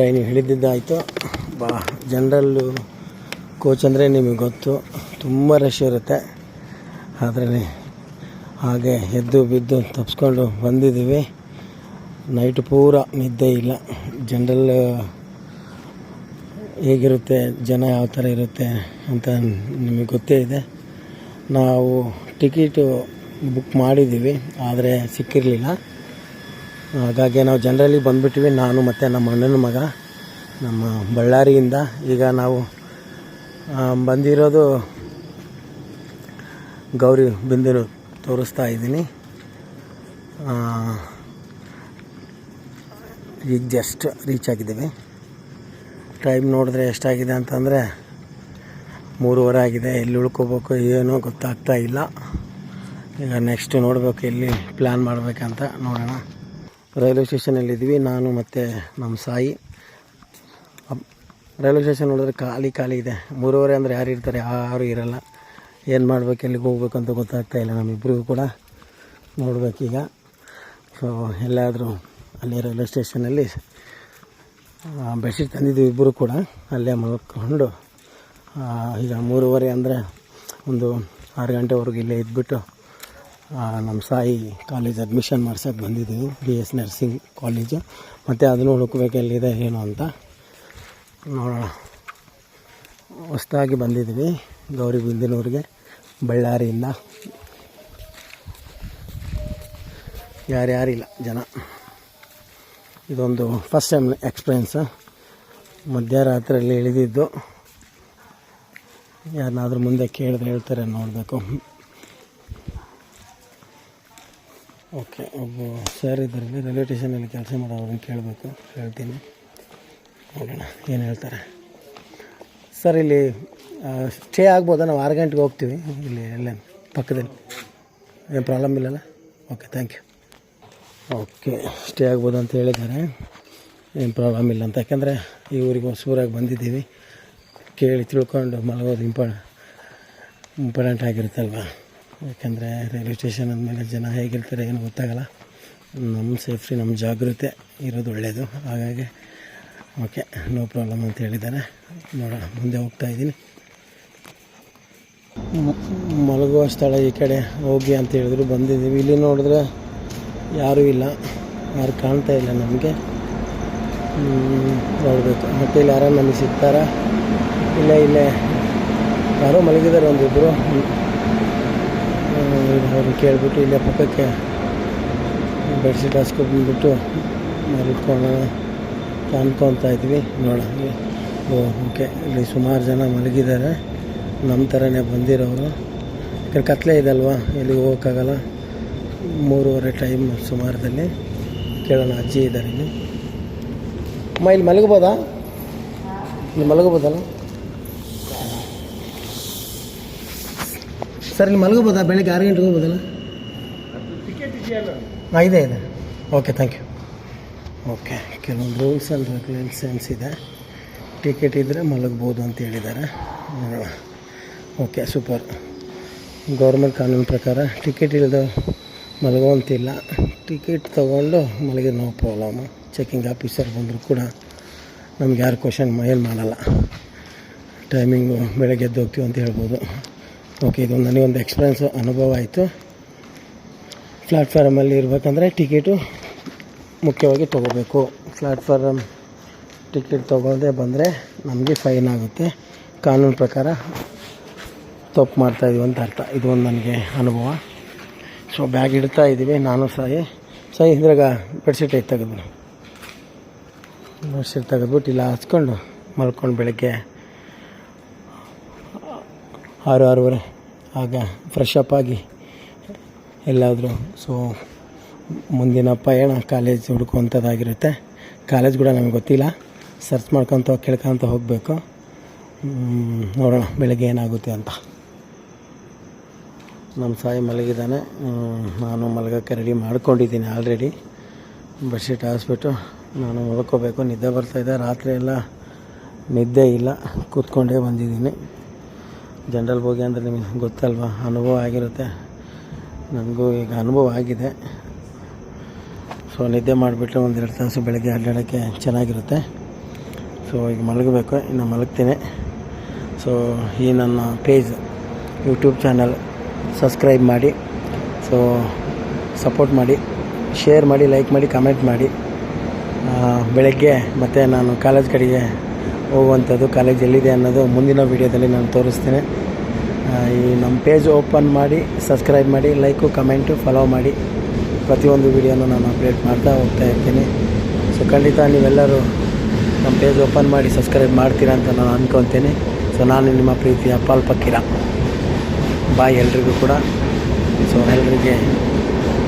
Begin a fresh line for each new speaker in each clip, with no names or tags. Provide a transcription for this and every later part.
Train ಹಿಡಿದಿದ್ದಾಯಿತು. ಜನರಲ್ಲು coach ಅಂದರೆ ನಿಮಗೆ ಗೊತ್ತು, ತುಂಬ ರಶ್ ಇರುತ್ತೆ. ಆದರೆ ಹಾಗೆ ಎದ್ದು ಬಿದ್ದು ತಪ್ಪಿಸ್ಕೊಂಡು ಬಂದಿದ್ದೀವಿ. ನೈಟು ಪೂರ ನಿದ್ದೆ ಇಲ್ಲ. ಜನರಲ್ ಹೇಗಿರುತ್ತೆ, ಜನ ಯಾವ ಥರ ಇರುತ್ತೆ ಅಂತ ನಿಮಗೆ ಗೊತ್ತೇ ಇದೆ. ನಾವು ಟಿಕೆಟು ಬುಕ್ ಮಾಡಿದ್ದೀವಿ, ಆದರೆ ಸಿಕ್ಕಿರಲಿಲ್ಲ. ಹಾಗಾಗಿ ನಾವು ಜನರಲಿ ಬಂದುಬಿಟ್ವಿ, ನಾನು ಮತ್ತು ನಮ್ಮ ಅಣ್ಣನ ಮಗ, ನಮ್ಮ ಬಳ್ಳಾರಿಯಿಂದ. ಈಗ ನಾವು ಬಂದಿರೋದು ಗೌರಿ ಬಿಂದಿರು ತೋರಿಸ್ತಾ ಇದ್ದೀನಿ. ಈಗ ಜಸ್ಟ್ ರೀಚ್ ಆಗಿದ್ದೀವಿ. ಟೈಮ್ ನೋಡಿದ್ರೆ ಎಷ್ಟಾಗಿದೆ ಅಂತಂದರೆ 3:30 ಆಗಿದೆ. ಎಲ್ಲಿ ಉಳ್ಕೋಬೇಕು ಏನೂ ಗೊತ್ತಾಗ್ತಾ ಇಲ್ಲ. ಈಗ ನೆಕ್ಸ್ಟ್ ನೋಡಬೇಕು ಎಲ್ಲಿ ಪ್ಲ್ಯಾನ್ ಮಾಡಬೇಕಂತ ನೋಡೋಣ. ರೈಲ್ವೆ ಸ್ಟೇಷನಲ್ಲಿದ್ದೀವಿ, ನಾನು ಮತ್ತು ನಮ್ಮ ಸಾಯಿ. ರೈಲ್ವೆ ಸ್ಟೇಷನ್ ನೋಡಿದ್ರೆ ಖಾಲಿ ಇದೆ. 3:30 ಅಂದರೆ ಯಾರು ಇರ್ತಾರೆ? ಯಾರೂ ಇರಲ್ಲ. ಏನು ಮಾಡಬೇಕು, ಎಲ್ಲಿಗೆ ಹೋಗ್ಬೇಕು ಅಂತ ಗೊತ್ತಾಗ್ತಾ ಇಲ್ಲ ನಮ್ಮಿಬ್ಬರಿಗೂ ಕೂಡ. ನೋಡಬೇಕೀಗ. ಸೊ ಎಲ್ಲಾದರೂ ಅಲ್ಲೇ ರೈಲ್ವೆ ಸ್ಟೇಷನಲ್ಲಿ ಬೆಡ್ಶೀಟ್ ತಂದಿದ್ದೀವಿ ಇಬ್ಬರು ಕೂಡ. ಅಲ್ಲೇ ಮಲ್ಕೊಂಡು ಈಗ 3:30 ಅಂದರೆ ಒಂದು 6 ಗಂಟೆವರೆಗೂ ಇಲ್ಲೇ ಇದ್ಬಿಟ್ಟು ನಮ್ಮ ಸಾಯಿ ಕಾಲೇಜ್ ಅಡ್ಮಿಷನ್ ಮಾಡ್ಸೋಕ್ಕೆ ಬಂದಿದ್ದೀವಿ. BS nursing college. ಮತ್ತು ಅದನ್ನು ಹುಡುಕಬೇಕು ಎಲ್ಲಿದೆ ಏನು ಅಂತ ನೋಡೋಣ. ಹೊಸ್ದಾಗಿ ಬಂದಿದ್ದೀವಿ ಗೌರಿಬಿದನೂರಿಗೆ ಬಳ್ಳಾರಿಯಿಂದ. ಯಾರ್ಯಾರಿಲ್ಲ ಜನ. ಇದೊಂದು ಫಸ್ಟ್ ಟೈಮ್ ಎಕ್ಸ್ಪೀರಿಯೆನ್ಸು. ಮಧ್ಯರಾತ್ರಿಯಲ್ಲಿ ಇಳಿದಿದ್ದು. ಯಾರನ್ನಾದ್ರೂ ಮುಂದೆ ಕೇಳಿದ್ರೆ ಹೇಳ್ತಾರೆ, ನೋಡಬೇಕು. ಓಕೆ, ಒಬ್ಬ ಸರ್ ಇದರಲ್ಲಿ ರೈಲ್ವೆ ಸ್ಟೇಷನಲ್ಲಿ ಕೆಲಸ ಮಾಡೋ ಅವ್ರನ್ನ ಕೇಳಬೇಕು, ಹೇಳ್ತೀನಿ, ನೋಡೋಣ ಏನು ಹೇಳ್ತಾರೆ. ಸರ್ ಇಲ್ಲಿ ಸ್ಟೇ ಆಗ್ಬೋದಾ? ನಾವು 6 ಗಂಟೆಗೆ ಹೋಗ್ತೀವಿ ಇಲ್ಲಿ ಎಲ್ಲ ಪಕ್ಕದಲ್ಲಿ. ಏನು ಪ್ರಾಬ್ಲಮ್ ಇಲ್ಲಲ್ಲ? Okay, thank you. Okay, stay ಆಗ್ಬೋದು ಅಂತ ಹೇಳಿದ್ದಾರೆ. ಏನು ಪ್ರಾಬ್ಲಮ್ ಇಲ್ಲ ಅಂತ. ಯಾಕೆಂದರೆ ಈ ಊರಿಗೆ ಹೊಸೂರಾಗಿ ಬಂದಿದ್ದೀವಿ. ಕೇಳಿ ತಿಳ್ಕೊಂಡು ಮಲಗೋದು ಇಂಪಾರ್ಟೆಂಟ್ ಆಗಿರುತ್ತಲ್ವ. ಯಾಕೆಂದರೆ ರೈಲ್ವೆ ಸ್ಟೇಷನ್ ಅಂದಮೇಲೆ ಜನ ಹೇಗಿರ್ತಾರೆ ಏನು ಗೊತ್ತಾಗಲ್ಲ. ನಮ್ಮ ಸೇಫ್ಟಿ, ನಮ್ಮ ಜಾಗೃತೆ ಇರೋದು ಒಳ್ಳೆಯದು. ಹಾಗಾಗಿ ಓಕೆ, ನೋ ಪ್ರಾಬ್ಲಮ್ ಅಂತ ಹೇಳಿದ್ದಾರೆ. ನೋಡೋಣ, ಮುಂದೆ ಹೋಗ್ತಾಯಿದ್ದೀನಿ. ಮಲಗುವ ಸ್ಥಳ ಈ ಕಡೆ ಹೋಗಿ ಅಂತ ಹೇಳಿದ್ರು. ಬಂದಿದ್ದೀವಿ. ಇಲ್ಲಿ ನೋಡಿದ್ರೆ ಯಾರೂ ಇಲ್ಲ, ಯಾರು ಕಾಣ್ತಾ ಇಲ್ಲ ನಮಗೆ. ನೋಡಬೇಕು ಮತ್ತು ಇಲ್ಲಿ ಯಾರು ನಮಗೆ ಸಿಗ್ತಾರಾ? ಇಲ್ಲೇ ಯಾರೋ ಮಲಗಿದ್ದಾರೆ ಒಂದಿಬ್ಬರು. ಅವ್ರನ್ನ ಕೇಳಿಬಿಟ್ಟು ಇಲ್ಲೇ ಪಕ್ಕಕ್ಕೆ ಬೆಡ್ಶೀಟ್ ಹಾಸ್ಕೊಂಡ್ಬಿಟ್ಟು ಮಲ್ಕೊಳ್ಳೋಣ ಅಂದ್ಕೊತಾ ಇದ್ವಿ. ನೋಡೋಣ. ಓಕೆ, ಇಲ್ಲಿ ಸುಮಾರು ಜನ ಮಲಗಿದ್ದಾರೆ, ನಮ್ಮ ಥರನೇ ಬಂದಿರೋರು. ಯಾಕಂದ್ರೆ ಕತ್ಲೆ ಇದಲ್ವಾ, ಎಲ್ಲಿಗೆ ಹೋಗೋಕ್ಕಾಗಲ್ಲ. 3:30 ಟೈಮ್ ಸುಮಾರದಲ್ಲಿ. ಕೇಳೋಣ, ಅಜ್ಜಿ ಇದ್ದಾರೆ ಇಲ್ಲಿ. ಅಮ್ಮ, ಇಲ್ಲಿ ಮಲಗ್ಬೋದಾ? ಇಲ್ಲಿ ಮಲಗಬೋದಲ್ಲ ಸರ್? ಇಲ್ಲಿ ಮಲಗಬೋದಾ? ಬೆಳಗ್ಗೆ 6 ಗಂಟೆಗೆ ಹೋಗ್ಬೋದಲ್ಲ? ಹಾಂ, ಇದೆ. Okay, thank you. ಓಕೆ, ಕೆಲವೊಂದು ರೂಲ್ಸ್ ಆ್ಯಂಡ್ ರೆಗ್ಯುಲೇಷನ್ಸ್ ಇದೆ. ಟಿಕೆಟ್ ಇದ್ದರೆ ಮಲಗ್ಬೋದು ಅಂತ ಹೇಳಿದ್ದಾರೆ. Okay, super. ಗೌರ್ಮೆಂಟ್ ಕಾನೂನು ಪ್ರಕಾರ ಟಿಕೆಟ್ ಇಲ್ಲದೆ ಮಲಗುವಂತಿಲ್ಲ. ಟಿಕೆಟ್ ತೊಗೊಂಡು ಮಲಗಿ ನೋ ಪ್ರಾಬ್ಲಮ್ಮು. ಚೆಕಿಂಗ್ ಆಫೀಸರ್ ಬಂದರೂ ಕೂಡ ನಮ್ಗೆ ಯಾರು ಕ್ವಶನ್ ಏನು ಮಾಡಲ್ಲ. ಟೈಮಿಂಗು ಬೆಳಗ್ಗೆ ಎದ್ದು ಹೋಗ್ತೀವಿ ಅಂತ ಹೇಳ್ಬೋದು. ಓಕೆ, ಇದೊಂದು ನನಗೊಂದು ಎಕ್ಸ್ಪೀರಿಯೆನ್ಸು, ಅನುಭವ ಆಯಿತು. ಪ್ಲ್ಯಾಟ್ಫಾರ್ಮಲ್ಲಿ ಇರಬೇಕಂದ್ರೆ ಟಿಕೆಟು ಮುಖ್ಯವಾಗಿ ತೊಗೋಬೇಕು. ಪ್ಲ್ಯಾಟ್ಫಾರ್ಮ್ ಟಿಕೆಟ್ ತೊಗೊಳ್ಳದೆ ಬಂದರೆ ನಮಗೆ ಫೈನ್ ಆಗುತ್ತೆ. ಕಾನೂನು ಪ್ರಕಾರ ತಪ್ಪು ಮಾಡ್ತಾಯಿದ್ದೀವಿ ಅಂತ ಅರ್ಥ. ಇದೊಂದು ನನಗೆ ಅನುಭವ. ಸೊ ಬ್ಯಾಗ್ ಇಡ್ತಾ ಇದ್ದೀವಿ, ನಾನು ಸಾಯಿ ಇದ್ರಾಗ ಬೆಡ್ಶೀಟ್ ತೆಗೆದ್ಬಿಟ್ಟು ಇಲ್ಲ ಹಚ್ಕೊಂಡು ಮಲ್ಕೊಂಡು ಬೆಳಗ್ಗೆ 6-6:30 ಆಗ ಫ್ರೆಶ್ ಅಪ್ ಆಗಿ ಎಲ್ಲಾದರೂ ಸೊ ಮುಂದಿನ ಪಯಣ ಕಾಲೇಜ್ ಹುಡ್ಕುವಂಥದ್ದಾಗಿರುತ್ತೆ. ಕಾಲೇಜ್ ಕೂಡ ನಮಗೆ ಗೊತ್ತಿಲ್ಲ, ಸರ್ಚ್ ಮಾಡ್ಕೊತ ಕೇಳ್ಕೊತ ಹೋಗಬೇಕು. ನೋಡೋಣ ಬೆಳಗ್ಗೆ ಏನಾಗುತ್ತೆ ಅಂತ. ನಮ್ಮ ಸಾಯಿ ಮಲಗಿದ್ದಾನೆ, ನಾನು ಮಲಗೋಕ್ಕೆ ರೆಡಿ ಮಾಡ್ಕೊಂಡಿದ್ದೀನಿ ಆಲ್ರೆಡಿ. ಬೆಡ್ಶೀಟ್ ಹಾಸ್ಬಿಟ್ಟು ನಾನು ಮಲ್ಕೋಬೇಕು. ನಿದ್ದೆ ಬರ್ತಾಯಿದೆ, ರಾತ್ರಿ ಎಲ್ಲ ನಿದ್ದೆ ಇಲ್ಲ, ಕೂತ್ಕೊಂಡೇ ಬಂದಿದ್ದೀನಿ. ಜನರಲ್ ಬೋಗಿ ಅಂದರೆ ನಿಮಗೆ ಗೊತ್ತಲ್ವ, ಅನುಭವ ಆಗಿರುತ್ತೆ. ನನಗೂ ಈಗ ಅನುಭವ ಆಗಿದೆ. ಸೊ ನಿದ್ದೆ ಮಾಡಿಬಿಟ್ರೆ 1-2 ತಾಸು ಬೆಳಗ್ಗೆ ಅಡ್ಡಾಡೋಕ್ಕೆ ಚೆನ್ನಾಗಿರುತ್ತೆ. ಸೊ ಈಗ ಮಲಗಬೇಕು, ಇನ್ನು ಮಲಗ್ತೀನಿ. ಸೊ ಈ ನನ್ನ ಪೇಜ್ ಯೂಟ್ಯೂಬ್ ಚಾನಲ್ ಸಬ್ಸ್ಕ್ರೈಬ್ ಮಾಡಿ, ಸೊ ಸಪೋರ್ಟ್ ಮಾಡಿ, ಶೇರ್ ಮಾಡಿ, ಲೈಕ್ ಮಾಡಿ, ಕಮೆಂಟ್ ಮಾಡಿ. ಬೆಳಗ್ಗೆ ಮತ್ತು ನಾನು ಕಾಲೇಜ್ ಕಡೆಗೆ ಹೋಗುವಂಥದ್ದು, ಕಾಲೇಜ್ ಎಲ್ಲಿದೆ ಅನ್ನೋದು ಮುಂದಿನ ವೀಡಿಯೋದಲ್ಲಿ ನಾನು ತೋರಿಸ್ತೀನಿ. ಈ ನಮ್ಮ ಪೇಜ್ ಓಪನ್ ಮಾಡಿ, ಸಬ್ಸ್ಕ್ರೈಬ್ ಮಾಡಿ, ಲೈಕು, ಕಮೆಂಟು, ಫಾಲೋ ಮಾಡಿ. ಪ್ರತಿಯೊಂದು ವೀಡಿಯೋನು ನಾನು ಅಪ್ಡೇಟ್ ಮಾಡ್ತಾ ಹೋಗ್ತಾ ಇರ್ತೀನಿ. ಸೊ ಖಂಡಿತ ನೀವೆಲ್ಲರೂ ನಮ್ಮ ಪೇಜ್ ಓಪನ್ ಮಾಡಿ ಸಬ್ಸ್ಕ್ರೈಬ್ ಮಾಡ್ತೀರಾ ಅಂತ ನಾನು ಅಂದ್ಕೊತೀನಿ. ಸೊ ನಾನು ನಿಮ್ಮ ಪ್ರೀತಿಯ ಪಾಲ್ ಪಕ್ಕೀರ. ಬಾಯ್ ಎಲ್ರಿಗೂ ಕೂಡ. ಸೊ ಎಲ್ರಿಗೆ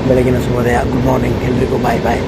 ಬೆಳಗಿನ ಶುಭೋದಯ, ಗುಡ್ ಮಾರ್ನಿಂಗ್ ಎಲ್ರಿಗೂ. ಬಾಯ್ ಬಾಯ್.